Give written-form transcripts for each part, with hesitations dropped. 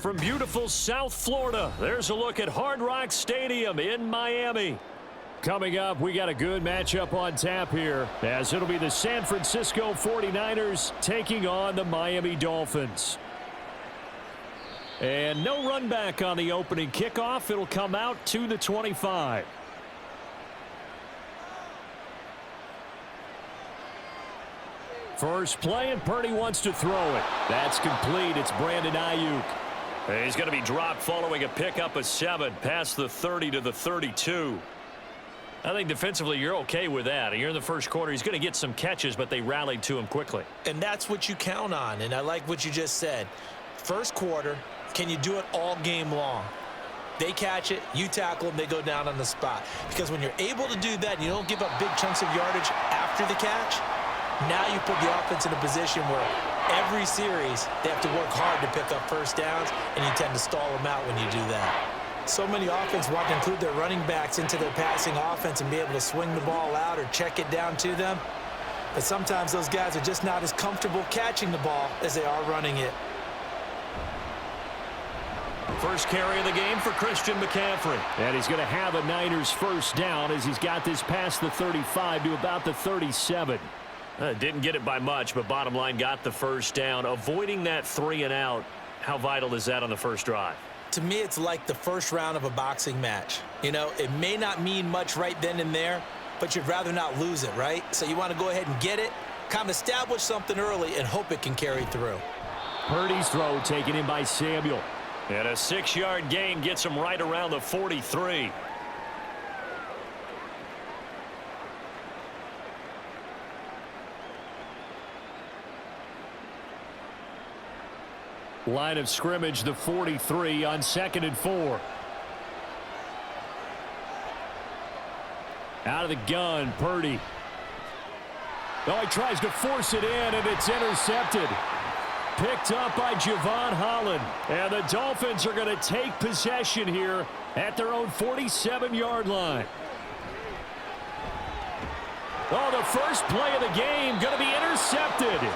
From beautiful South Florida, there's a look at Hard Rock Stadium in Miami. Coming up, we got a good matchup on tap here, as it'll be the San Francisco 49ers taking on the Miami Dolphins. And no run back on the opening kickoff. It'll come out to the 25. First play, and Purdy wants to throw it. That's complete. It's Brandon Ayuk. He's going to be dropped following a pickup of 7 past the 30 to the 32. I think defensively you're okay with that. You're in the first quarter. He's going to get some catches, but they rallied to him quickly. And that's what you count on, and I like what you just said. First quarter, can you do it all game long? They catch it, you tackle them, they go down on the spot. Because when you're able to do that, you don't give up big chunks of yardage after the catch, now you put the offense in a position where every series they have to work hard to pick up first downs, and you tend to stall them out when you do that. So many offenses want to include their running backs into their passing offense and be able to swing the ball out or check it down to them. But sometimes those guys are just not as comfortable catching the ball as they are running it. First carry of the game for Christian McCaffrey. And he's going to have a Niners first down as he's got this past the 35 to about the 37. Didn't get it by much, but bottom line got the first down. Avoiding that 3 and out, how vital is that on the first drive? To me, it's like the first round of a boxing match. You know, it may not mean much right then and there, but you'd rather not lose it, right? So you want to go ahead and get it, kind of establish something early, and hope it can carry through. Purdy's throw taken in by Samuel. And a 6-yard gain gets him right around the 43. Line of scrimmage, the 43 on 2nd and 4. Out of the gun, Purdy. Oh, he tries to force it in, and it's intercepted. Picked up by Javon Holland. And the Dolphins are going to take possession here at their own 47-yard line. Oh, the first play of the game going to be intercepted.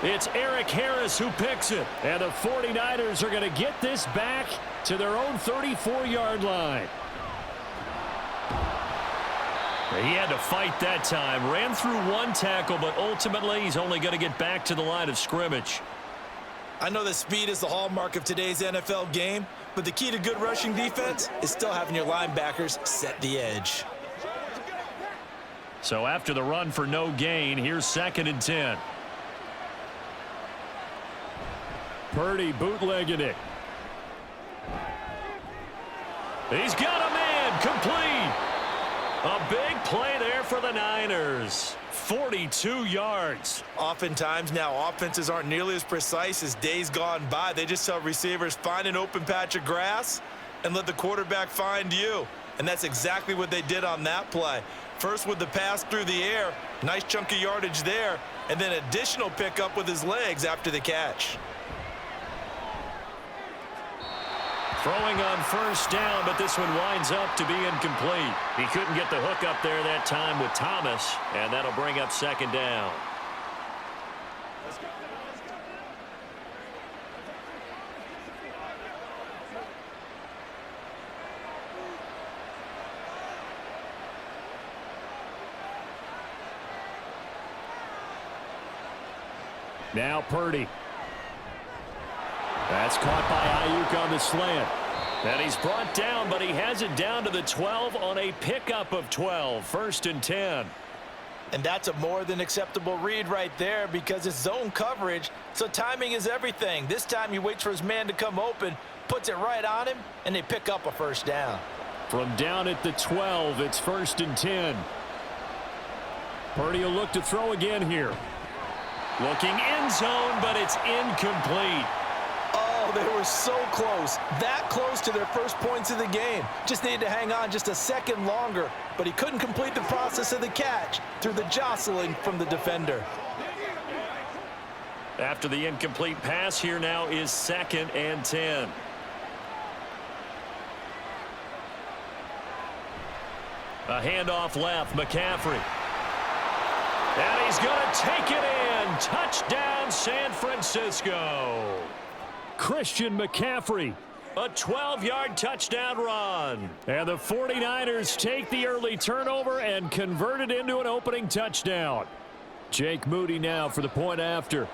It's Eric Harris who picks it. And the 49ers are going to get this back to their own 34-yard line. He had to fight that time. Ran through one tackle, but ultimately he's only going to get back to the line of scrimmage. I know that speed is the hallmark of today's NFL game, but the key to good rushing defense is still having your linebackers set the edge. So after the run for no gain, here's 2nd and 10. Purdy bootlegging it. He's got a man, complete. A big play there for the Niners. 42 yards. Oftentimes now offenses aren't nearly as precise as days gone by. They just tell receivers, find an open patch of grass and let the quarterback find you. And that's exactly what they did on that play. First with the pass through the air, nice chunk of yardage there, and then additional pickup with his legs after the catch. Throwing on first down, but this one winds up to be incomplete. He couldn't get the hook up there that time with Thomas, and that'll bring up 2nd down. Now Purdy. That's caught by Ayuk on the slant. And he's brought down, but he has it down to the 12 on a pickup of 12. 1st and 10. And that's a more than acceptable read right there because it's zone coverage, so timing is everything. This time he waits for his man to come open, puts it right on him, and they pick up a first down. From down at the 12, it's 1st and 10. Purdy will look to throw again here. Looking end zone, but it's incomplete. Oh, they were so close. That close to their first points of the game. Just needed to hang on just a second longer, but he couldn't complete the process of the catch through the jostling from the defender. After the incomplete pass, here now is 2nd and 10. A handoff left, McCaffrey. And he's going to take it in. Touchdown, San Francisco. Christian McCaffrey. A 12-yard touchdown run. And the 49ers take the early turnover and convert it into an opening touchdown. Jake Moody now for the point after.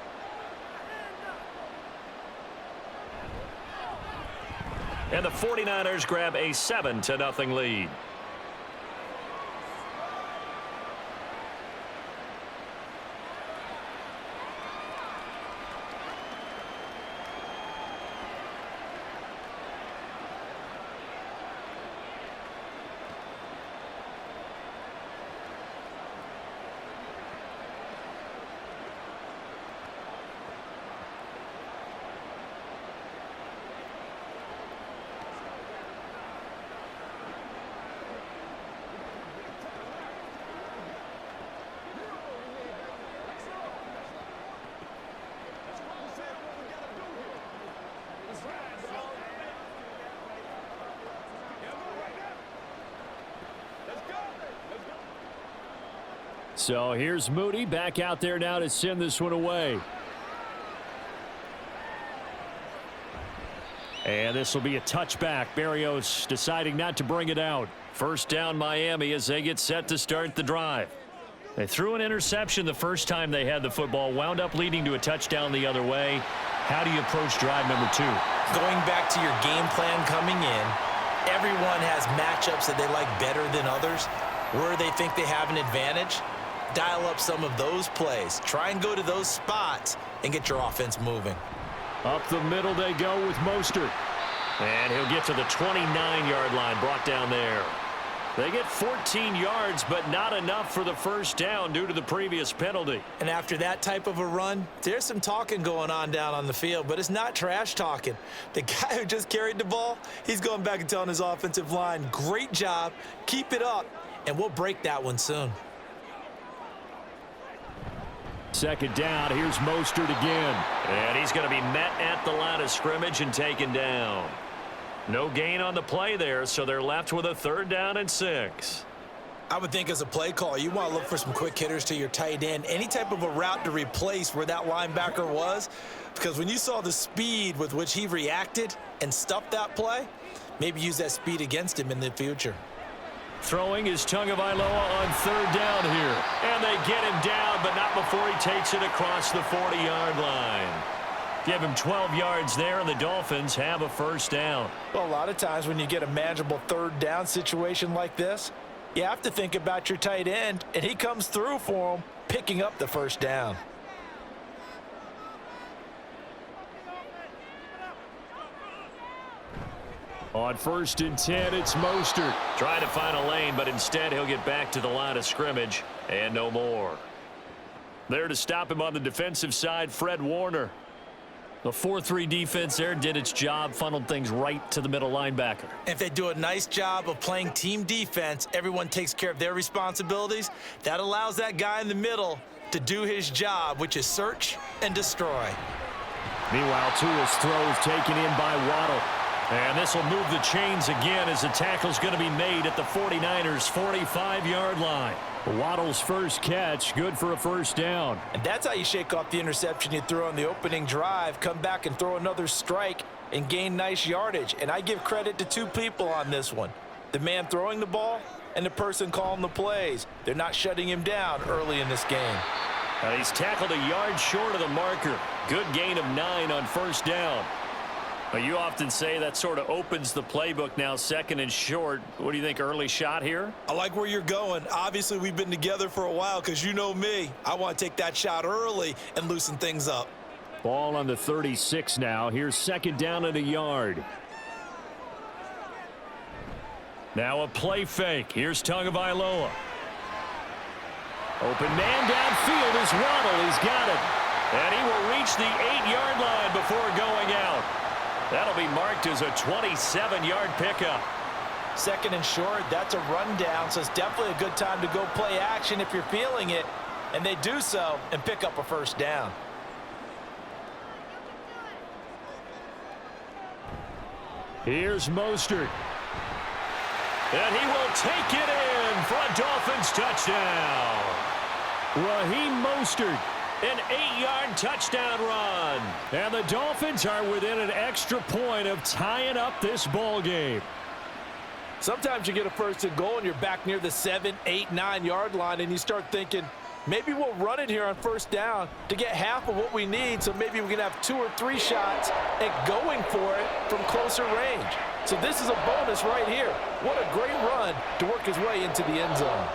And the 49ers grab a 7-0 lead. So here's Moody back out there now to send this one away. And this will be a touchback. Berrios deciding not to bring it out. First down Miami as they get set to start the drive. They threw an interception the first time they had the football, wound up leading to a touchdown the other way. How do you approach drive number 2? Going back to your game plan coming in, everyone has matchups that they like better than others. Where they think they have an advantage, dial up some of those plays. Try and go to those spots and get your offense moving. Up the middle they go with Mostert. And he'll get to the 29-yard line, brought down there. They get 14 yards, but not enough for the first down due to the previous penalty. And after that type of a run, there's some talking going on down on the field, but it's not trash talking. The guy who just carried the ball, he's going back and telling his offensive line, great job, keep it up, and we'll break that one soon. Second down, here's Mostert again. And he's going to be met at the line of scrimmage and taken down. No gain on the play there, so they're left with a 3rd down and 6. I would think as a play caller, you want to look for some quick hitters to your tight end, any type of a route to replace where that linebacker was, because when you saw the speed with which he reacted and stuffed that play, maybe use that speed against him in the future. Throwing is Tagovailoa on 3rd down here. And they get him down, but not before he takes it across the 40-yard line. Give him 12 yards there, and the Dolphins have a first down. Well, a lot of times when you get a manageable 3rd down situation like this, you have to think about your tight end, and he comes through for him, picking up the first down. On 1st and 10, it's Mostert. Trying to find a lane, but instead he'll get back to the line of scrimmage and no more. There to stop him on the defensive side, Fred Warner. The 4-3 defense there did its job, funneled things right to the middle linebacker. If they do a nice job of playing team defense, everyone takes care of their responsibilities. That allows that guy in the middle to do his job, which is search and destroy. Meanwhile, Tua's throw is taken in by Waddle. And this will move the chains again as the tackle's going to be made at the 49ers' 45-yard line. Waddle's first catch, good for a first down. And that's how you shake off the interception you threw on the opening drive, come back and throw another strike and gain nice yardage. And I give credit to 2 people on this one. The man throwing the ball and the person calling the plays. They're not shutting him down early in this game. And he's tackled a yard short of the marker. Good gain of 9 on first down. Well, you often say that sort of opens the playbook now, 2nd and short. What do you think, early shot here? I like where you're going. Obviously, we've been together for a while because you know me. I want to take that shot early and loosen things up. Ball on the 36 now. Here's 2nd down and a yard. Now a play fake. Here's Tagovailoa. Open man downfield is Waddle. He's got it. And he will reach the 8-yard line before going out. That'll be marked as a 27-yard pickup. 2nd and short, that's a rundown, so it's definitely a good time to go play action if you're feeling it. And they do so and pick up a first down. Here's Mostert. And he will take it in for a Dolphins touchdown. Raheem Mostert An 8-yard touchdown run. And the Dolphins are within an extra point of tying up this ball game. Sometimes you get a first and goal and you're back near the 7, 8, 9-yard line and you start thinking, maybe we'll run it here on first down to get half of what we need, so maybe we can have 2 or 3 shots at going for it from closer range. So this is a bonus right here. What a great run to work his way into the end zone.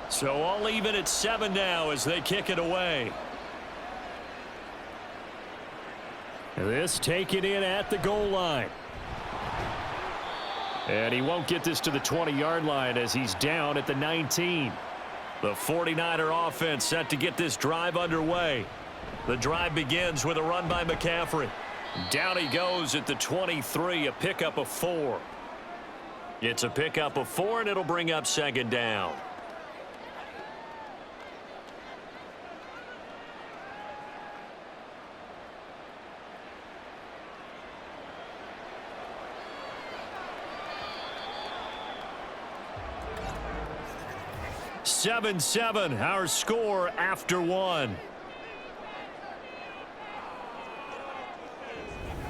So all even at 7 now as they kick it away. This taken in at the goal line. And he won't get this to the 20-yard line as he's down at the 19. The 49er offense set to get this drive underway. The drive begins with a run by McCaffrey. Down he goes at the 23, a pickup of 4. It's a pickup of 4, and it'll bring up second down. (7-7) our score after 1.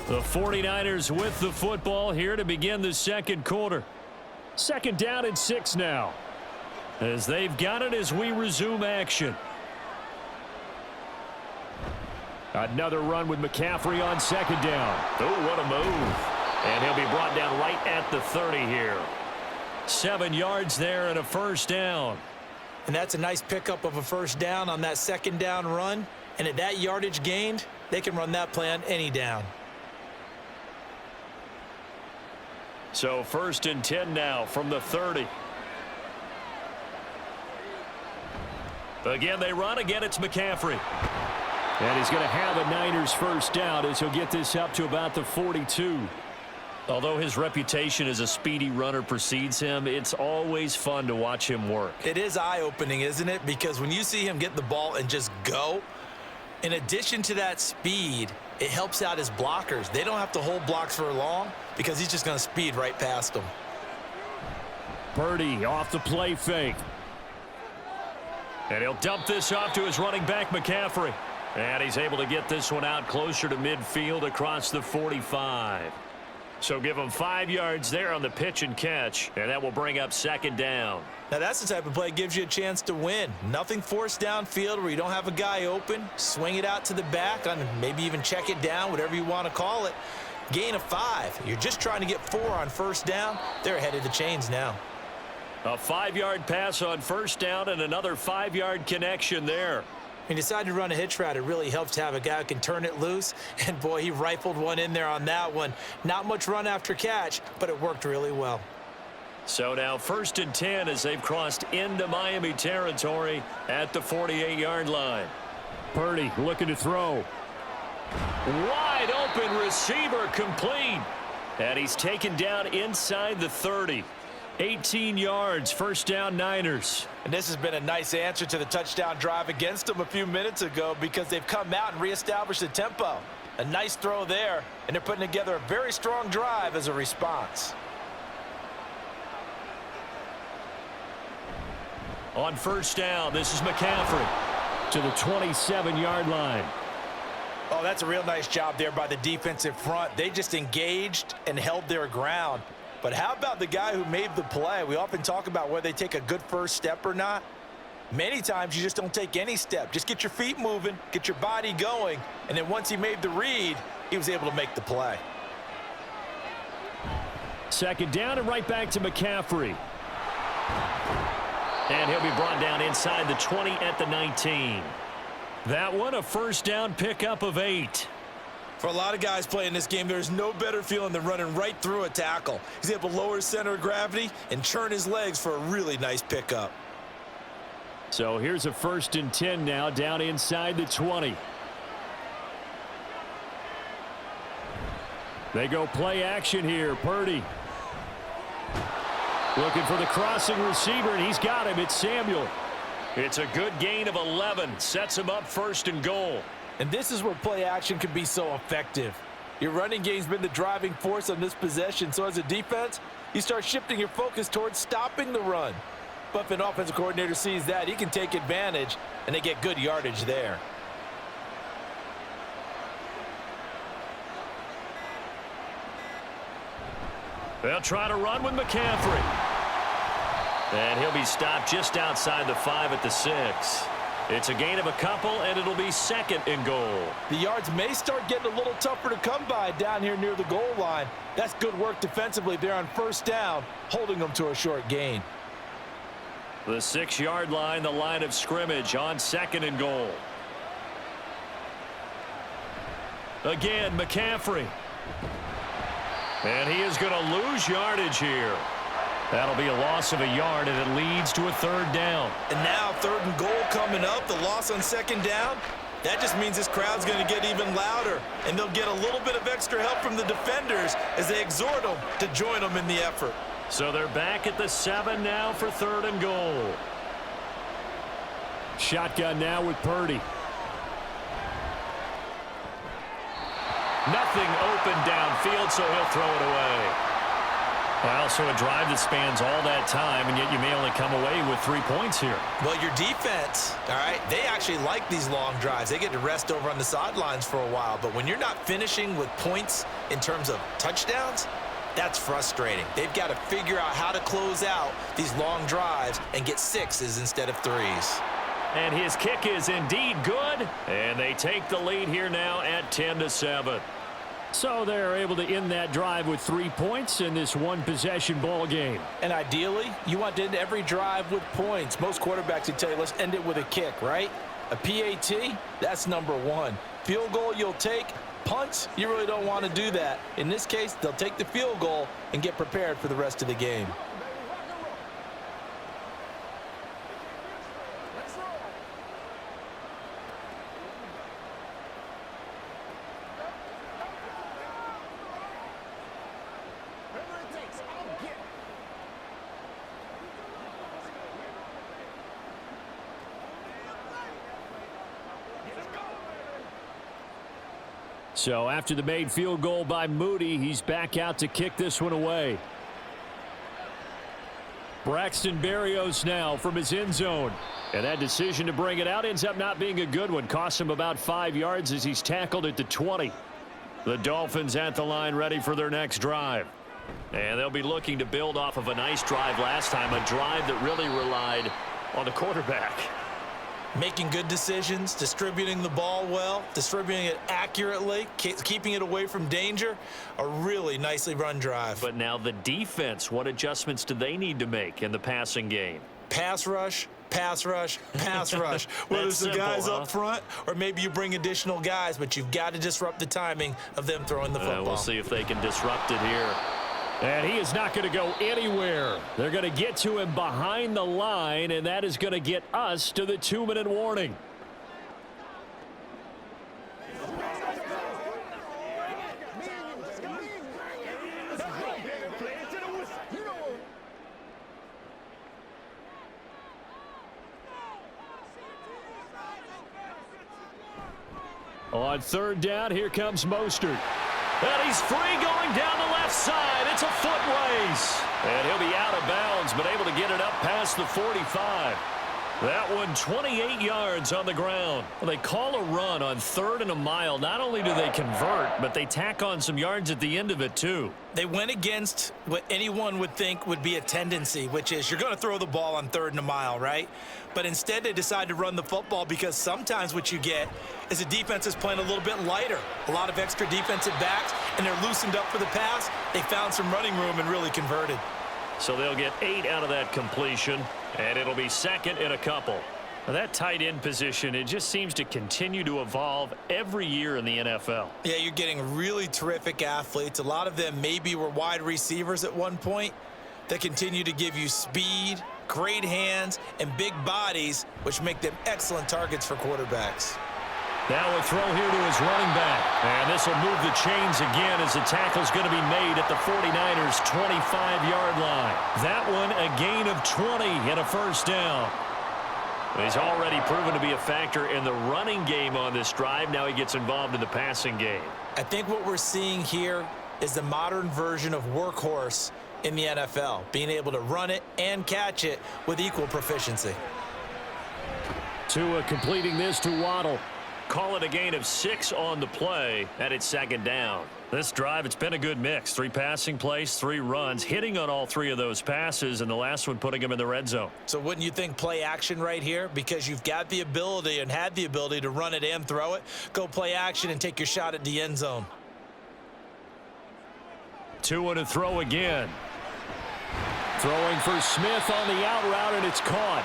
The 49ers with the football here to begin the second quarter. Second down and 6 now, as they've got it as we resume action. Another run with McCaffrey on second down. Oh, what a move. And he'll be brought down right at the 30 here. 7 yards there and a first down. And that's a nice pickup of a first down on that second down run. And at that yardage gained, they can run that play on any down. So 1st and 10 now from the 30. Again, they run. Again, it's McCaffrey. And he's going to have a Niners first down as he'll get this up to about the 42. Although his reputation as a speedy runner precedes him, it's always fun to watch him work. It is eye-opening, isn't it? Because when you see him get the ball and just go, in addition to that speed, it helps out his blockers. They don't have to hold blocks for long because he's just going to speed right past them. Purdy off the play fake. And he'll dump this off to his running back, McCaffrey. And he's able to get this one out closer to midfield across the 45. So give him 5 yards there on the pitch and catch, and that will bring up second down. Now that's the type of play that gives you a chance to win. Nothing forced downfield where you don't have a guy open. Swing it out to the back, on maybe even check it down, whatever you want to call it. Gain of 5. You're just trying to get 4 on first down. They're ahead of the chains now. A 5-yard pass on first down and another 5-yard connection there. When you decide to run a hitch route, it really helps to have a guy who can turn it loose. And, boy, he rifled one in there on that one. Not much run after catch, but it worked really well. So now 1st and 10 as they've crossed into Miami territory at the 48-yard line. Purdy looking to throw. Wide open receiver complete. And he's taken down inside the 30. 18 yards, first down Niners. And this has been a nice answer to the touchdown drive against them a few minutes ago because they've come out and reestablished the tempo. A nice throw there, and they're putting together a very strong drive as a response. On first down, this is McCaffrey to the 27-yard line. Oh, that's a real nice job there by the defensive front. They just engaged and held their ground. But how about the guy who made the play? We often talk about whether they take a good first step or not. Many times you just don't take any step. Just get your feet moving, get your body going, and then once he made the read, he was able to make the play. Second down and right back to McCaffrey. And he'll be brought down inside the 20 at the 19. That one a first down pickup of 8. For a lot of guys playing this game, there's no better feeling than running right through a tackle. He's able to lower his center of gravity and churn his legs for a really nice pickup. So here's a 1st and 10 now, down inside the 20. They go play action here. Purdy looking for the crossing receiver, and he's got him. It's Samuel. It's a good gain of 11. Sets him up 1st and goal. And this is where play action can be so effective. Your running game's been the driving force on this possession, so as a defense, you start shifting your focus towards stopping the run. But if an offensive coordinator sees that, he can take advantage, and they get good yardage there. They'll try to run with McCaffrey. And he'll be stopped just outside the 5 at the 6. It's a gain of a couple, and it'll be 2nd and goal. The yards may start getting a little tougher to come by down here near the goal line. That's good work defensively there on 1st down, holding them to a short gain. The 6-yard line, the line of scrimmage on 2nd and goal. Again, McCaffrey. And he is going to lose yardage here. That'll be a loss of a yard, and it leads to a 3rd down. And now 3rd and goal coming up, the loss on 2nd down. That just means this crowd's going to get even louder, and they'll get a little bit of extra help from the defenders as they exhort them to join them in the effort. So they're back at the 7 now for 3rd and goal. Shotgun now with Purdy. Nothing open downfield, so he'll throw it away. Well, so a drive that spans all that time, and yet you may only come away with 3 points here. Well, your defense, all right, they actually like these long drives. They get to rest over on the sidelines for a while. But when you're not finishing with points in terms of touchdowns, that's frustrating. They've got to figure out how to close out these long drives and get 6s instead of 3s. And his kick is indeed good. And they take the lead here now at 10-7. So they're able to end that drive with 3 points in this one-possession ball game. And ideally, you want to end every drive with points. Most quarterbacks would tell you, let's end it with a kick, right? A PAT, that's number 1. Field goal you'll take. Punts, you really don't want to do that. In this case, they'll take the field goal and get prepared for the rest of the game. So after the made field goal by Moody, he's back out to kick this one away. Braxton Berrios now from his end zone. And that decision to bring it out ends up not being a good one. Costs him about 5 yards as he's tackled at the 20. The Dolphins at the line ready for their next drive. And they'll be looking to build off of a nice drive last time, a drive that really relied on the quarterback. Making good decisions, distributing the ball well, distributing it accurately, keeping it away from danger. A really nicely run drive. But now the defense, what adjustments do they need to make in the passing game? Pass rush, pass rush, pass rush. Whether it's the guys up front or maybe you bring additional guys, but you've got to disrupt the timing of them throwing the football. We'll see if they can disrupt it here. And he is not going to go anywhere. They're going to get to him behind the line, and that is going to get us to the 2-minute warning. On 3rd down, here comes Mostert. And he's free going down the left side. It's a foot race. And he'll be out of bounds, but able to get it up past the 45. That one 28 yards on the ground. Well, they call a run on 3rd and a mile. Not only do they convert, but they tack on some yards at the end of it, too. They went against what anyone would think would be a tendency, which is you're going to throw the ball on 3rd and a mile, right? But instead they decide to run the football because sometimes what you get is the defense is playing a little bit lighter. A lot of extra defensive backs, and they're loosened up for the pass. They found some running room and really converted. So they'll get 8 out of that completion, and it'll be 2nd and a couple. Well, that tight end position, it just seems to continue to evolve every year in the NFL. Yeah, you're getting really terrific athletes. A lot of them maybe were wide receivers at one point that continue to give you speed, great hands, and big bodies, which make them excellent targets for quarterbacks. Now a throw here to his running back. And this will move the chains again as the tackle's going to be made at the 49ers' 25-yard line. That one a gain of 20 and a first down. He's already proven to be a factor in the running game on this drive. Now he gets involved in the passing game. I think what we're seeing here is the modern version of workhorse in the NFL, being able to run it and catch it with equal proficiency. Tua completing this to Waddle. Call it a gain of 6 on the play, and it's second down. This drive, it's been a good mix. 3 passing plays, 3 runs, hitting on all 3 of those passes, and the last one putting him in the red zone. So wouldn't you think play action right here? Because you've got the ability and had the ability to run it and throw it. Go play action and take your shot at the end zone. Tua to throw again. Throwing for Smith on the out route, and it's caught.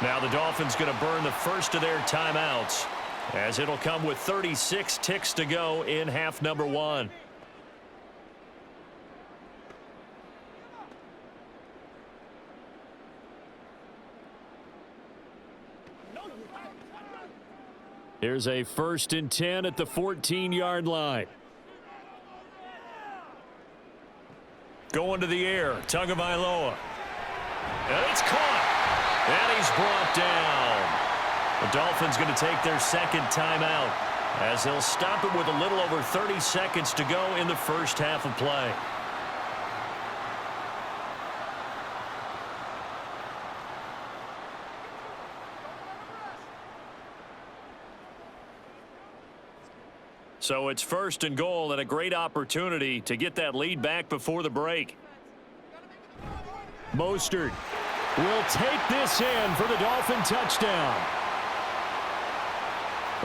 Now the Dolphins going to burn the first of their timeouts, as it'll come with 36 ticks to go in half number 1. Here's a 1st and 10 at the 14-yard line. Going to the air, Tagovailoa. And it's caught. And he's brought down. The Dolphins going to take their second timeout, as they'll stop it with a little over 30 seconds to go in the first half of play. So it's 1st and goal, and a great opportunity to get that lead back before the break. Mostert will take this in for the Dolphin touchdown.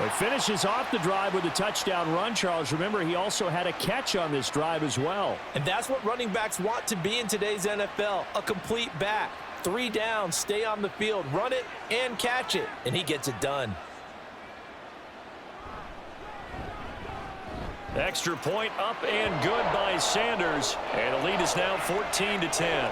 He finishes off the drive with a touchdown run, Charles. Remember, he also had a catch on this drive as well. And that's what running backs want to be in today's NFL, a complete back. 3 down, stay on the field, run it and catch it, and he gets it done. Extra point up and good by Sanders, and the lead is now 14-10.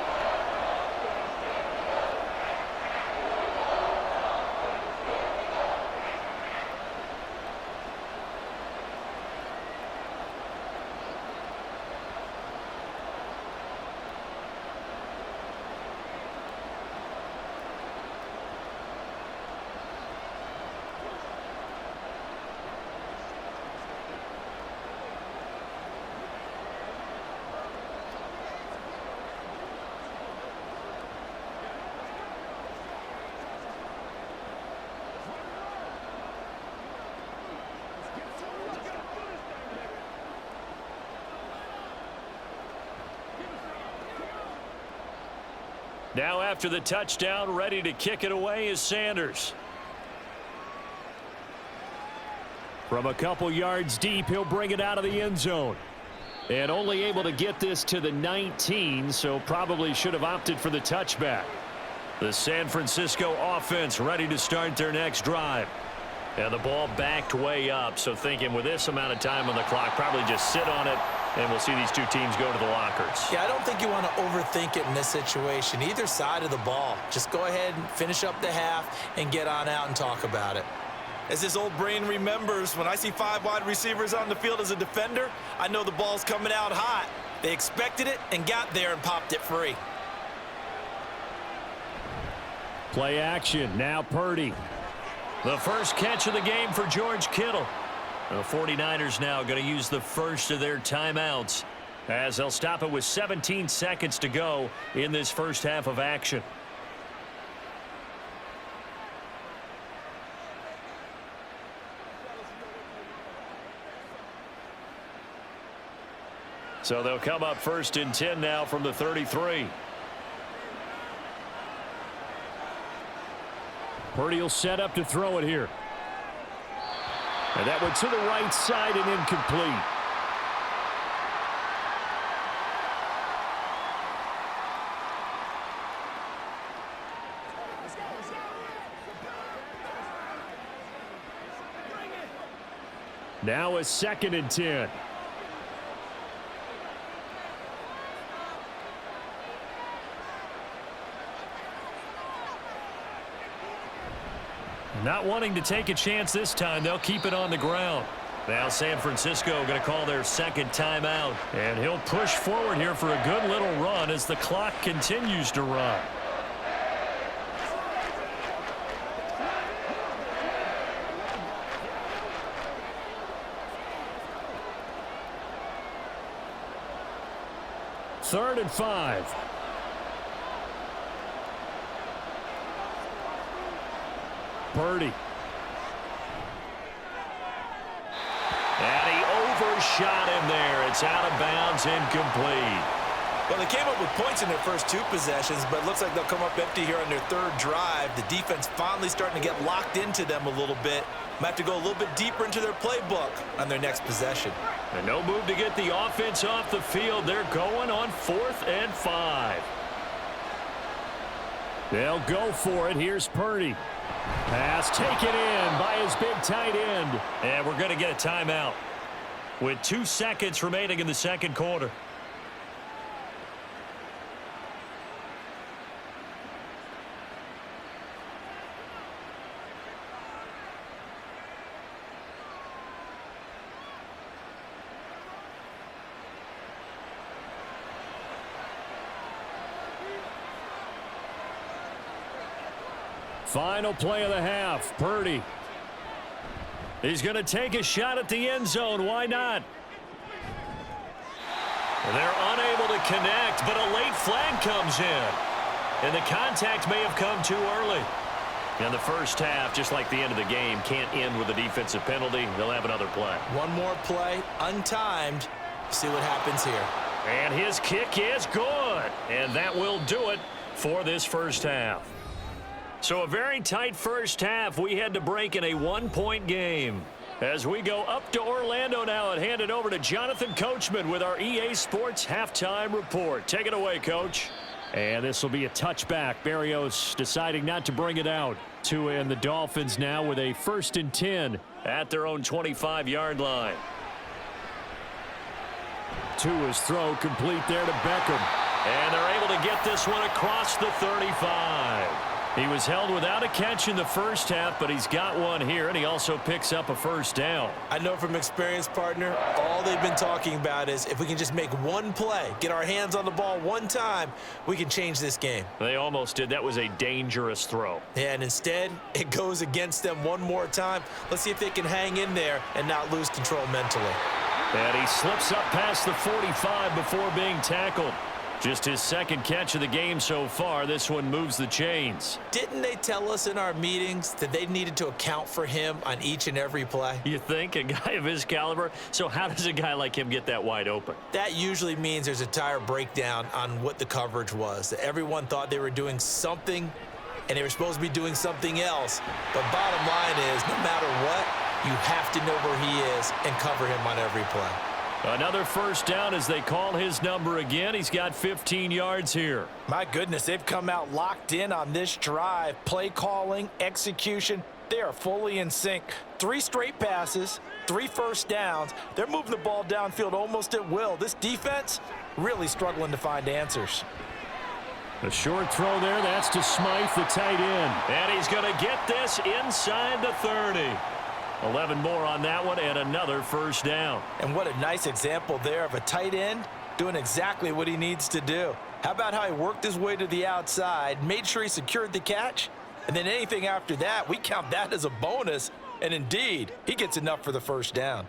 Now after the touchdown, ready to kick it away is Sanders. From a couple yards deep, he'll bring it out of the end zone. And only able to get this to the 19, so probably should have opted for the touchback. The San Francisco offense ready to start their next drive. And the ball backed way up, so thinking with this amount of time on the clock, probably just sit on it, and we'll see these two teams go to the lockers. Yeah, I don't think you want to overthink it in this situation. Either side of the ball. Just go ahead and finish up the half and get on out and talk about it. As his old brain remembers, when I see 5 wide receivers on the field as a defender, I know the ball's coming out hot. They expected it and got there and popped it free. Play action, now Purdy. The first catch of the game for George Kittle. The 49ers now going to use the first of their timeouts, as they'll stop it with 17 seconds to go in this first half of action. So they'll come up 1st and 10 now from the 33. Purdy will set up to throw it here. And that went to the right side and incomplete. Now a 2nd and 10. Not wanting to take a chance this time. They'll keep it on the ground. Now San Francisco going to call their 2nd timeout. And he'll push forward here for a good little run as the clock continues to run. Third and 5. Purdy. And he overshot him there. It's out of bounds, incomplete. Well, they came up with points in their first 2 possessions, but it looks like they'll come up empty here on their 3rd drive. The defense finally starting to get locked into them a little bit. Might have to go a little bit deeper into their playbook on their next possession. And no move to get the offense off the field. They're going on 4th and 5. They'll go for it. Here's Purdy. Pass taken in by his big tight end. And we're going to get a timeout with 2 seconds remaining in the 2nd quarter. Final play of the half. Purdy. He's going to take a shot at the end zone. Why not? They're unable to connect, but a late flag comes in. And the contact may have come too early. And the first half, just like the end of the game, can't end with a defensive penalty. They'll have another play. One more play, untimed. See what happens here. And his kick is good. And that will do it for this first half. So a very tight first half. We had to break in a 1-point game. As we go up to Orlando now and hand it over to Jonathan Coachman with our EA Sports Halftime Report. Take it away, Coach. And this will be a touchback. Berrios deciding not to bring it out. Tua and the Dolphins now with a 1st and 10 at their own 25-yard line. Tua's throw complete there to Beckham. And they're able to get this one across the 35. He was held without a catch in the first half, but he's got one here, and he also picks up a 1st down. I know from experience, partner, all they've been talking about is if we can just make one play, get our hands on the ball one time, we can change this game. They almost did. That was a dangerous throw. Yeah, and instead, it goes against them one more time. Let's see if they can hang in there and not lose control mentally. And he slips up past the 45 before being tackled. Just his 2nd catch of the game so far. This one moves the chains. Didn't they tell us in our meetings that they needed to account for him on each and every play? You think? A guy of his caliber? So how does a guy like him get that wide open? That usually means there's a tire breakdown on what the coverage was. That everyone thought they were doing something, and they were supposed to be doing something else. But bottom line is, no matter what, you have to know where he is and cover him on every play. Another 1st down as they call his number again. He's got 15 yards here. My goodness, they've come out locked in on this drive. Play calling, execution, they are fully in sync. 3 straight passes, 3 first downs. They're moving the ball downfield almost at will. This defense really struggling to find answers. A short throw there. That's to Smythe, the tight end. And he's going to get this inside the 30. 11 more on that one and another 1st down. And what a nice example there of a tight end doing exactly what he needs to do. How about how he worked his way to the outside, made sure he secured the catch, and then anything after that, we count that as a bonus. And indeed, he gets enough for the 1st down.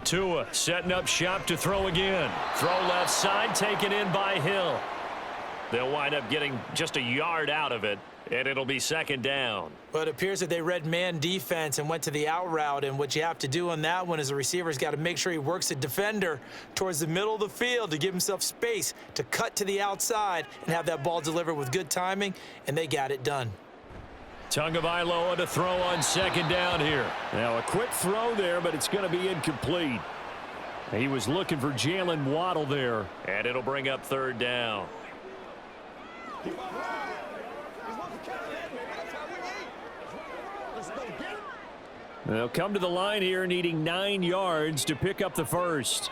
Tua setting up shop to throw again. Throw left side, taken in by Hill. They'll wind up getting just a yard out of it, and it'll be 2nd down. Well, it appears that they read man defense and went to the out route, and what you have to do on that one is the receiver's got to make sure he works the defender towards the middle of the field to give himself space to cut to the outside and have that ball delivered with good timing, and they got it done. Tagovailoa to throw on 2nd down here. Now a quick throw there, but it's going to be incomplete. He was looking for Jalen Waddle there, and it'll bring up 3rd down. They'll come to the line here needing 9 yards to pick up the first.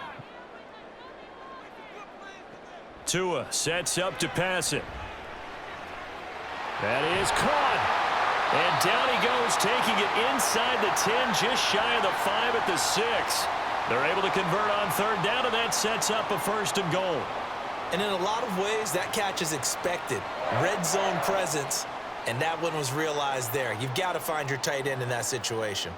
Tua sets up to pass it. That is caught. And down he goes, taking it inside the 10, just shy of the 5 at the 6. They're able to convert on third down, and that sets up a first and goal. And in a lot of ways, that catch is expected. Red zone presence, and that one was realized there. You've got to find your tight end in that situation.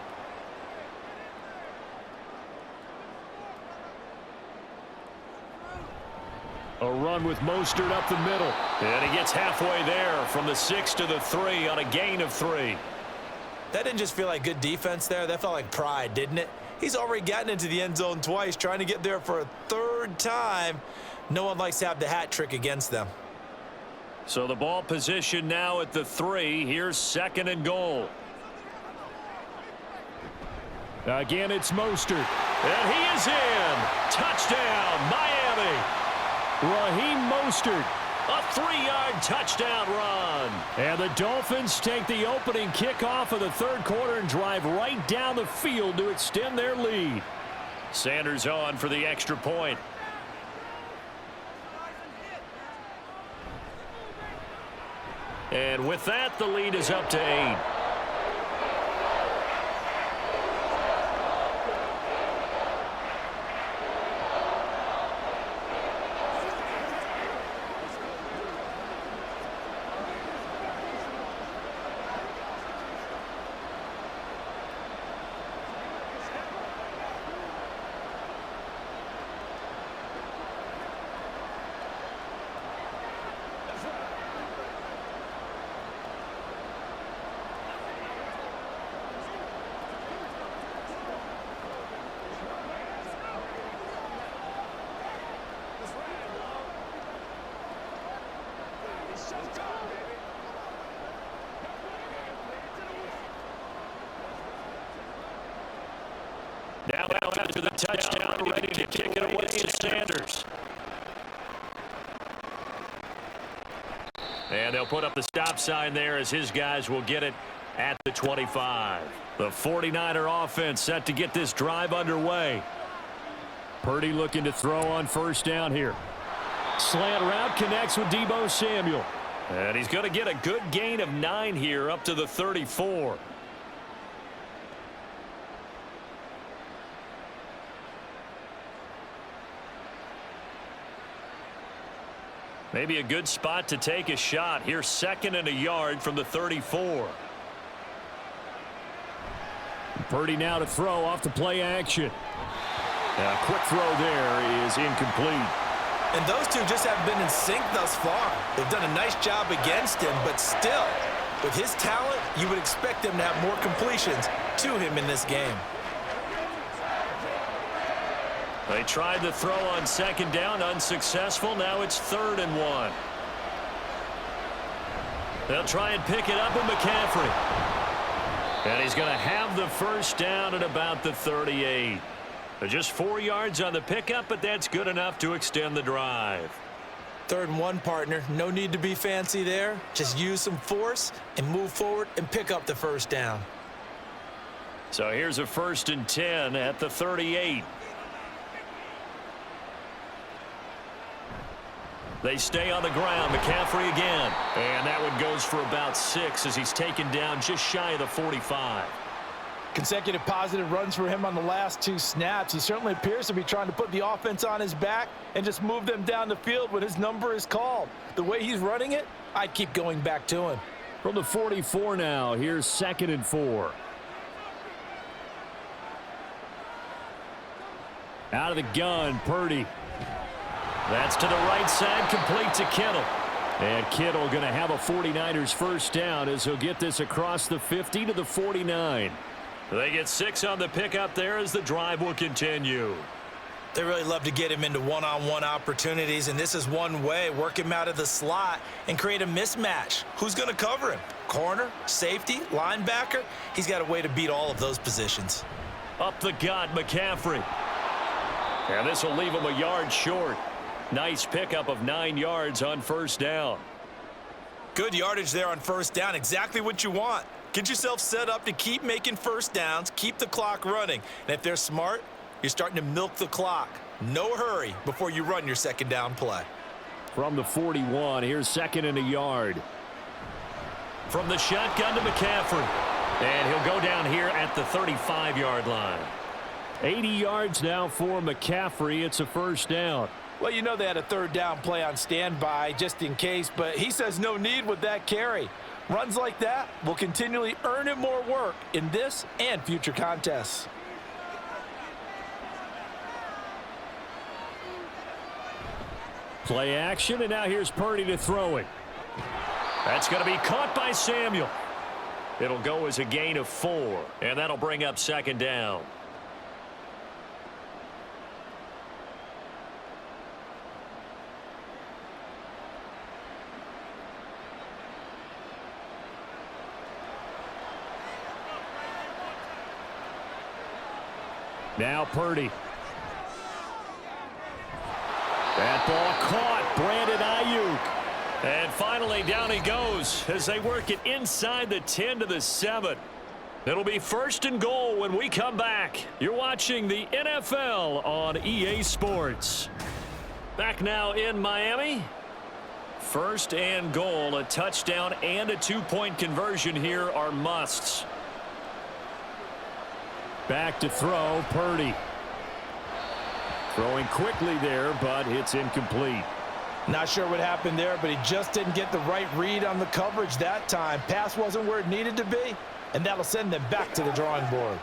A run with Mostert up the middle. And he gets halfway there from the 6 to the 3 on a gain of 3. That didn't just feel like good defense there. That felt like pride, didn't it? He's already gotten into the end zone twice, trying to get there for a third time. No one likes to have the hat trick against them. So the ball position now at the 3. Here's second and goal. Again, it's Mostert. And he is in. Touchdown, Miami. Raheem Mostert. A 3-yard touchdown run. And the Dolphins take the opening kickoff of the third quarter and drive right down the field to extend their lead. Sanders on for the extra point. And with that, the lead is up to 8. Now after the touchdown, ready to kick it away is Sanders. And they'll put up the stop sign there as his guys will get it at the 25. The 49er offense set to get this drive underway. Purdy looking to throw on first down here. Slant route connects with Deebo Samuel. And he's going to get a good gain of 9 here up to the 34. Maybe a good spot to take a shot. Here's second and a yard from the 34. Purdy now to throw off the play action. A quick throw there is incomplete. And those two just haven't been in sync thus far. They've done a nice job against him, but still, with his talent, you would expect him to have more completions to him in this game. They tried the throw on second down, unsuccessful. Now it's 3rd and 1. They'll try and pick it up with McCaffrey. And he's going to have the first down at about the 38. Just 4 yards on the pickup, but that's good enough to extend the drive. 3rd and 1, partner. No need to be fancy there. Just use some force and move forward and pick up the first down. So here's a 1st and 10 at the 38. They stay on the ground. McCaffrey again. And that one goes for about 6 as he's taken down just shy of the 45. Consecutive positive runs for him on the last 2 snaps. He certainly appears to be trying to put the offense on his back and just move them down the field when his number is called. The way he's running it, I'd keep going back to him. From the 44 now, here's 2nd and 4. Out of the gun, Purdy. That's to the right side, complete to Kittle. And Kittle going to have a 49ers first down as he'll get this across the 50 to the 49. They get 6 on the pickup there as the drive will continue. They really love to get him into one-on-one opportunities, and this is one way. Work him out of the slot and create a mismatch. Who's going to cover him? Corner, safety, linebacker? He's got a way to beat all of those positions. Up the gut, McCaffrey. And this will leave him a yard short. Nice pickup of 9 yards on first down. Good yardage there on first down. Exactly what you want. Get yourself set up to keep making first downs, keep the clock running. And if they're smart, you're starting to milk the clock. No hurry before you run your second down play. From the 41, here's 2nd and a yard. From the shotgun to McCaffrey. And he'll go down here at the 35-yard line. 80 yards now for McCaffrey. It's a first down. Well, you know they had a third down play on standby just in case, but he says no need with that carry. Runs like that will continually earn him more work in this and future contests. Play action, and now here's Purdy to throw it. That's going to be caught by Samuel. It'll go as a gain of 4, and that'll bring up 2nd down. Now Purdy. That ball caught. Brandon Ayuk. And finally, down he goes as they work it inside the 10 to the 7. It'll be 1st and goal when we come back. You're watching the NFL on EA Sports. Back now in Miami. 1st and goal. A touchdown and a 2-point conversion here are musts. Back to throw, Purdy. Throwing quickly there, but it's incomplete. Not sure what happened there, but he just didn't get the right read on the coverage that time. Pass wasn't where it needed to be, and that'll send them back to the drawing board.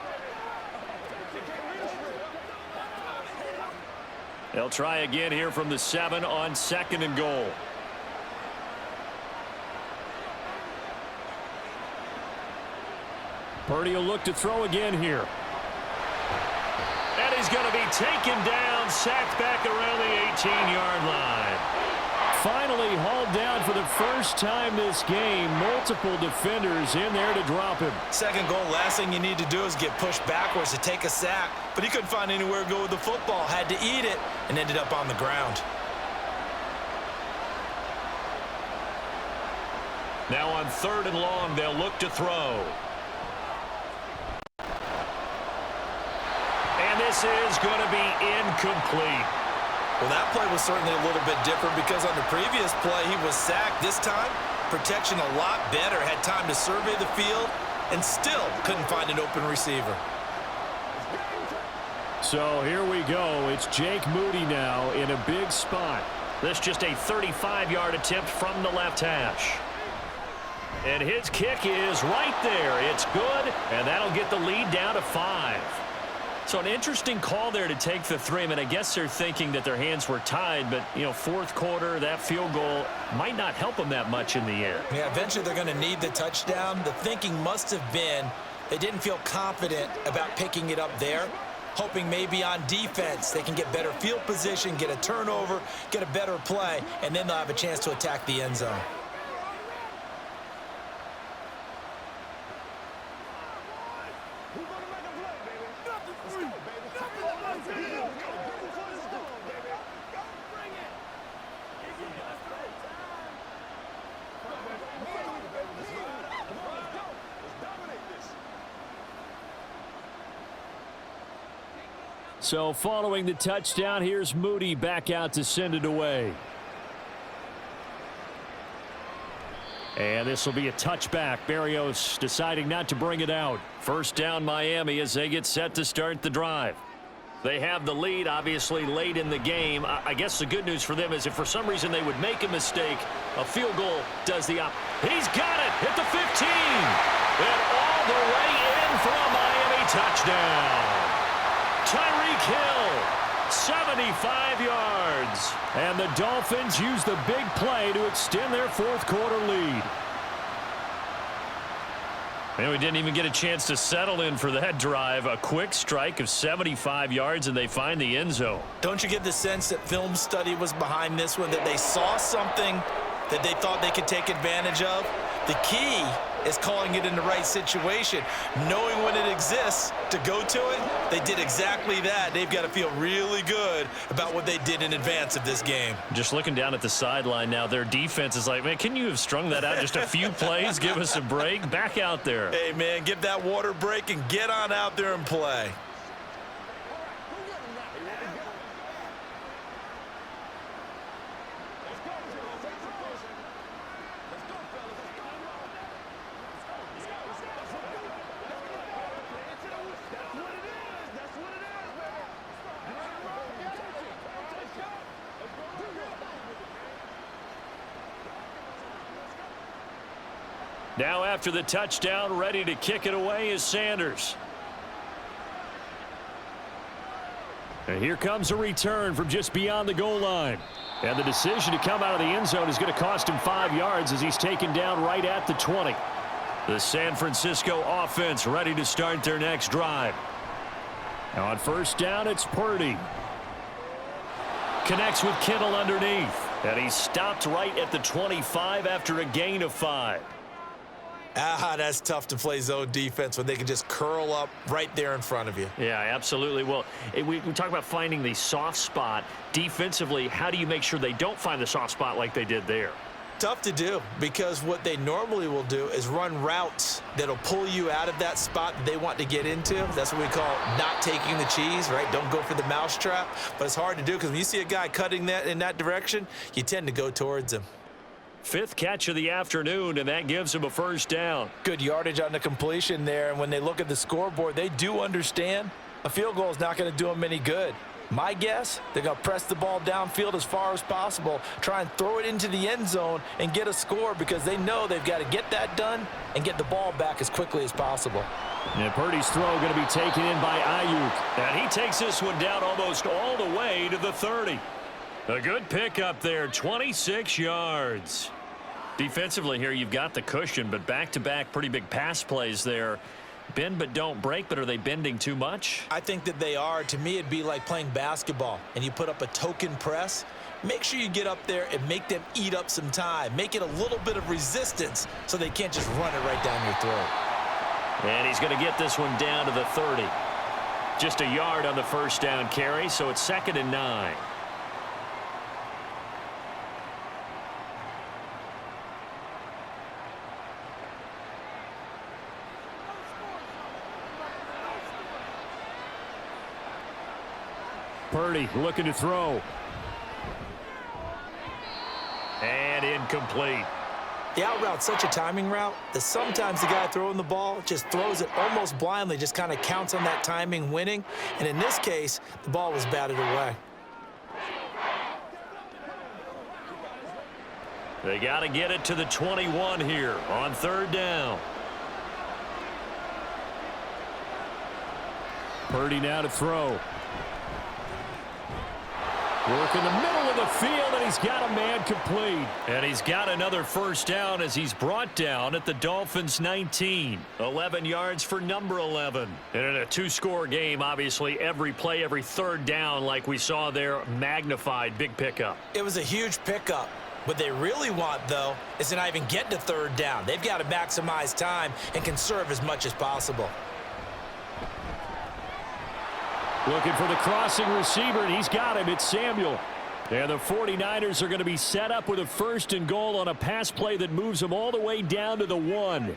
They'll try again here from the 7 on 2nd and goal. Purdy will look to throw again here. And he's going to be taken down, sacked back around the 18-yard line. Finally hauled down for the first time this game. Multiple defenders in there to drop him. 2nd goal, last thing you need to do is get pushed backwards to take a sack. But he couldn't find anywhere to go with the football. Had to eat it and ended up on the ground. Now on 3rd and long, they'll look to throw. And this is going to be incomplete. Well, that play was certainly a little bit different because on the previous play, he was sacked. This time, protection a lot better. Had time to survey the field and still couldn't find an open receiver. So here we go. It's Jake Moody now in a big spot. This just a 35-yard attempt from the left hash. And his kick is right there. It's good, and that'll get the lead down to 5. So an interesting call there to take the 3. I mean, I guess they're thinking that their hands were tied, but, you know, 4th quarter, that field goal might not help them that much in the end. Yeah, eventually they're going to need the touchdown. The thinking must have been they didn't feel confident about picking it up there, hoping maybe on defense they can get better field position, get a turnover, get a better play, and then they'll have a chance to attack the end zone. So following the touchdown, here's Moody back out to send it away. And this will be a touchback. Berrios deciding not to bring it out. 1st down Miami as they get set to start the drive. They have the lead, obviously, late in the game. I guess the good news for them is if for some reason they would make a mistake, a field goal does the opposite. He's got it at the 15. And all the way in for a Miami touchdown. Tyreek Hill, 75 yards. And the Dolphins use the big play to extend their 4th quarter lead. And we didn't even get a chance to settle in for that drive. A quick strike of 75 yards, and they find the end zone. Don't you get the sense that film study was behind this one, that they saw something that they thought they could take advantage of? The key is calling it in the right situation. Knowing when it exists to go to it, they did exactly that. They've got to feel really good about what they did in advance of this game. Just looking down at the sideline now, their defense is like, man, can you have strung that out just a few plays? Give us a break. Back out there. Hey, man, give that water break and get on out there and play. Now after the touchdown, ready to kick it away is Sanders. And here comes a return from just beyond the goal line. And the decision to come out of the end zone is going to cost him 5 yards as he's taken down right at the 20. The San Francisco offense ready to start their next drive. Now on first down, it's Purdy. Connects with Kittle underneath. And he's stopped right at the 25 after a gain of 5. That's tough to play zone defense when they can just curl up right there in front of you. Yeah, absolutely. Well, we talk about finding the soft spot. Defensively, how do you make sure they don't find the soft spot like they did there? Tough to do, because what they normally will do is run routes that'll pull you out of that spot that they want to get into. That's what we call not taking the cheese, right? Don't go for the mousetrap. But it's hard to do because when you see a guy cutting that in that direction, you tend to go towards him. 5th catch of the afternoon, and that gives him a first down. Good yardage on the completion there, and when they look at the scoreboard, they do understand a field goal is not going to do them any good. My guess, they're going to press the ball downfield as far as possible, try and throw it into the end zone and get a score because they know they've got to get that done and get the ball back as quickly as possible. And Purdy's throw going to be taken in by Ayuk. And he takes this one down almost all the way to the 30. A good pickup there, 26 yards. Defensively here, you've got the cushion, but back-to-back pretty big pass plays there. Bend but don't break, but are they bending too much? I think that they are. To me, it'd be like playing basketball, and you put up a token press. Make sure you get up there and make them eat up some time. Make it a little bit of resistance so they can't just run it right down your throat. And he's going to get this one down to the 30. Just a yard on the first down carry, so it's 2nd and 9. Purdy looking to throw. And incomplete. The out route's such a timing route that sometimes the guy throwing the ball just throws it almost blindly, just kind of counts on that timing winning. And in this case, the ball was batted away. They got to get it to the 21 here on 3rd down. Purdy now to throw. Work in the middle of the field, and he's got a man complete. And he's got another first down as he's brought down at the Dolphins' 19. 11 yards for number 11. And in a 2-score game, obviously, every play, every 3rd down, like we saw there, magnified, big pickup. It was a huge pickup. What they really want, though, is to not even get to 3rd down. They've got to maximize time and conserve as much as possible. Looking for the crossing receiver, and he's got him. It's Samuel. And the 49ers are going to be set up with a 1st and goal on a pass play that moves them all the way down to the 1.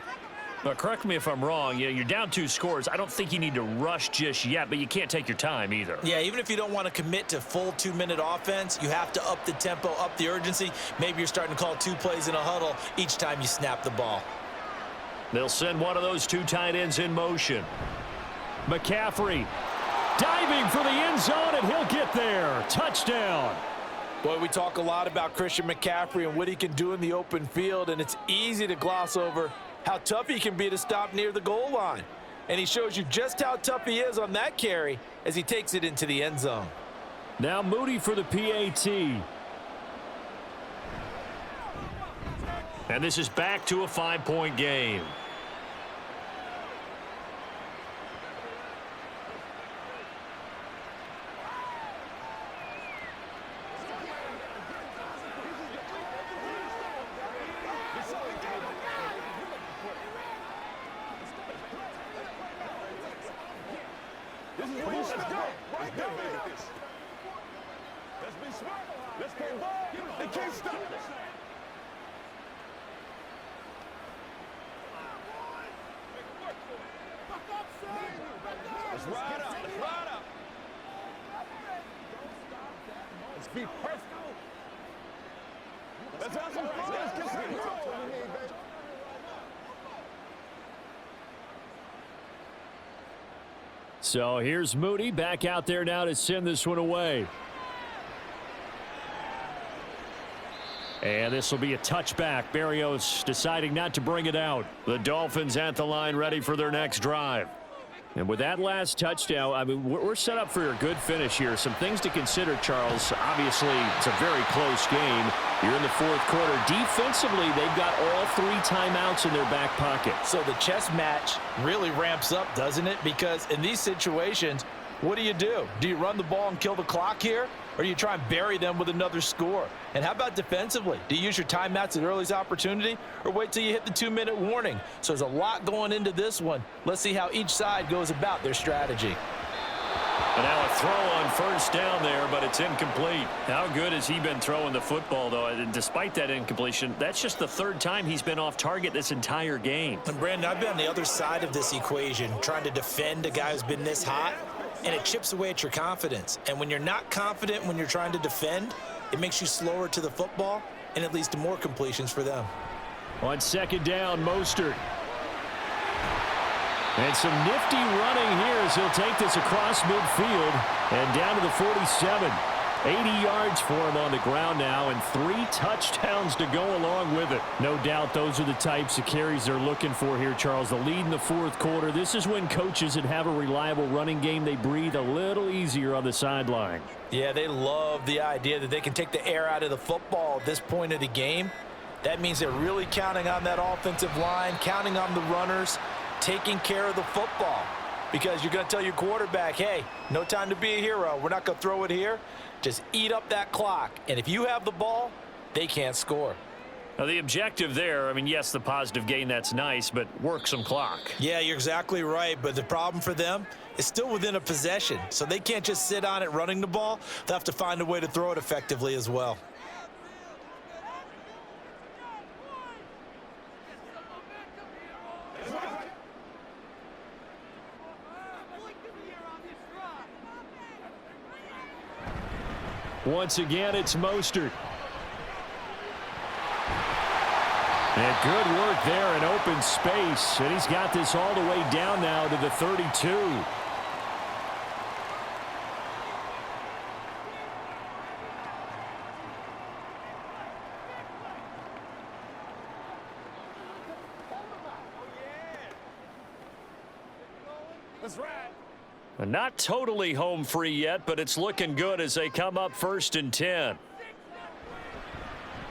Now, correct me if I'm wrong. You're down 2 scores. I don't think you need to rush just yet, but you can't take your time either. Yeah, even if you don't want to commit to full 2-minute offense, you have to up the tempo, up the urgency. Maybe you're starting to call 2 plays in a huddle each time you snap the ball. They'll send one of those 2 tight ends in motion. McCaffrey diving for the end zone, and he'll get there. Touchdown. Boy, we talk a lot about Christian McCaffrey and what he can do in the open field, and it's easy to gloss over how tough he can be to stop near the goal line. And he shows you just how tough he is on that carry as he takes it into the end zone. Now Moody for the PAT. And this is back to a 5-point game. Let's be smart. Let's play ball. They can't stop us. Let's ride up. Let's ride up. Let's be perfect. Let's have some fun. Let's get some fun. So here's Moody back out there now to send this one away. And this will be a touchback. Berrios deciding not to bring it out. The Dolphins at the line ready for their next drive. And with that last touchdown, I mean, we're set up for a good finish here. Some things to consider, Charles. Obviously, it's a very close game. You're in the fourth quarter. Defensively, they've got all 3 timeouts in their back pocket. So the chess match really ramps up, doesn't it? Because in these situations, what do? Do you run the ball and kill the clock here? Or do you try and bury them with another score? And how about defensively? Do you use your timeouts at earliest opportunity or wait till you hit the 2-minute warning? So there's a lot going into this one. Let's see how each side goes about their strategy. And now a throw on first down there, but it's incomplete. How good has he been throwing the football, though? And despite that incompletion, that's just the 3rd time he's been off target this entire game. And Brandon, I've been on the other side of this equation, trying to defend a guy who's been this hot, and it chips away at your confidence. And when you're not confident when you're trying to defend, it makes you slower to the football, and it leads to more completions for them. On second down, Mostert. And some nifty running here as he'll take this across midfield and down to the 47. 80 yards for him on the ground now and 3 touchdowns to go along with it. No doubt those are the types of carries they're looking for here, Charles. The lead in the fourth quarter. This is when coaches that have a reliable running game, they breathe a little easier on the sideline. Yeah, they love the idea that they can take the air out of the football at this point of the game. That means they're really counting on that offensive line, counting on the runners, taking care of the football. Because you're going to tell your quarterback, hey, no time to be a hero. We're not going to throw it here. Just eat up that clock. And if you have the ball, they can't score. Now, the objective there, I mean, yes, the positive gain, that's nice, but work some clock. Yeah, you're exactly right. But the problem for them is still within a possession. So they can't just sit on it running the ball. They'll have to find a way to throw it effectively as well. Once again, it's Mostert. And good work there in open space. And he's got this all the way down now to the 32. That's right. Not totally home free yet, but it's looking good as they come up 1st and 10.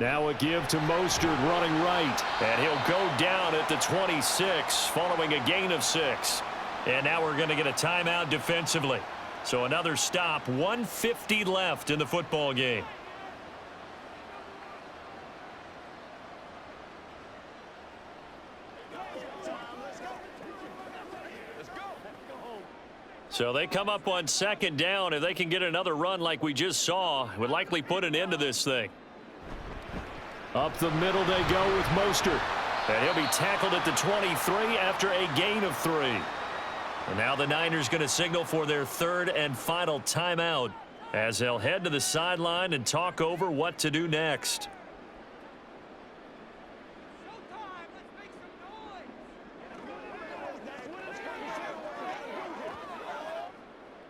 Now a give to Mostert running right. And he'll go down at the 26 following a gain of 6. And now we're going to get a timeout defensively. So another stop, 1:50 left in the football game. So they come up on second down. If they can get another run like we just saw, it would likely put an end to this thing. Up the middle they go with Mostert. And he'll be tackled at the 23 after a gain of 3. And now the Niners going to signal for their 3rd and final timeout as they'll head to the sideline and talk over what to do next.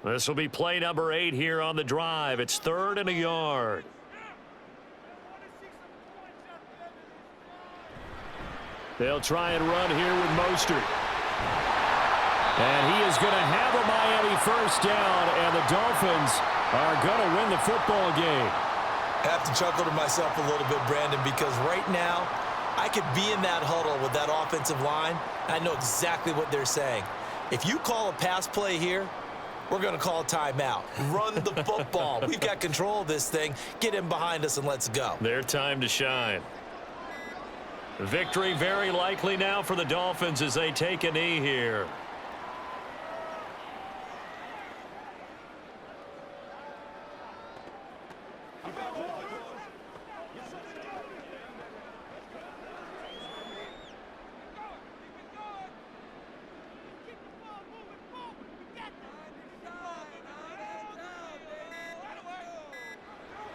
This will be play number 8 here on the drive. It's 3rd and a yard. They'll try and run here with Mostert. And he is going to have a Miami first down, and the Dolphins are going to win the football game. I have to chuckle to myself a little bit, Brandon, because right now I could be in that huddle with that offensive line. I know exactly what they're saying. If you call a pass play here, we're going to call a timeout. Run the football. We've got control of this thing. Get in behind us and let's go. Their time to shine. Victory very likely now for the Dolphins as they take a knee here.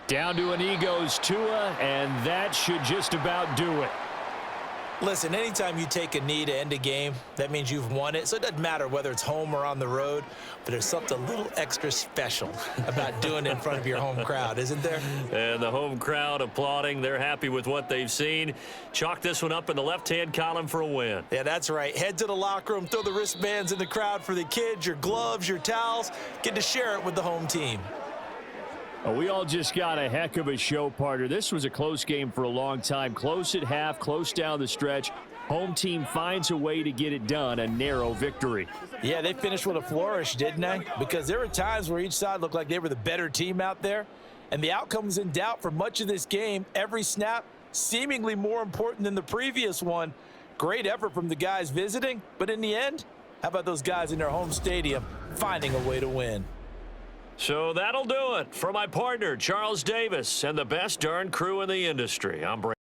Down to a knee goes Tua, and that should just about do it. Listen, anytime you take a knee to end a game, that means you've won it. So it doesn't matter whether it's home or on the road, but there's something a little extra special about doing it in front of your home crowd, isn't there? And the home crowd applauding. They're happy with what they've seen. Chalk this one up in the left-hand column for a win. Yeah, that's right. Head to the locker room, throw the wristbands in the crowd for the kids, your gloves, your towels. Get to share it with the home team. Oh, we all just got a heck of a show, partner. This was a close game for a long time. Close at half, close down the stretch. Home team finds a way to get it done, a narrow victory. Yeah, they finished with a flourish, didn't they? Because there were times where each side looked like they were the better team out there, and the outcome was in doubt for much of this game. Every snap seemingly more important than the previous one. Great effort from the guys visiting, but in the end, how about those guys in their home stadium finding a way to win? So that'll do it for my partner, Charles Davis, and the best darn crew in the industry. I'm Brandon.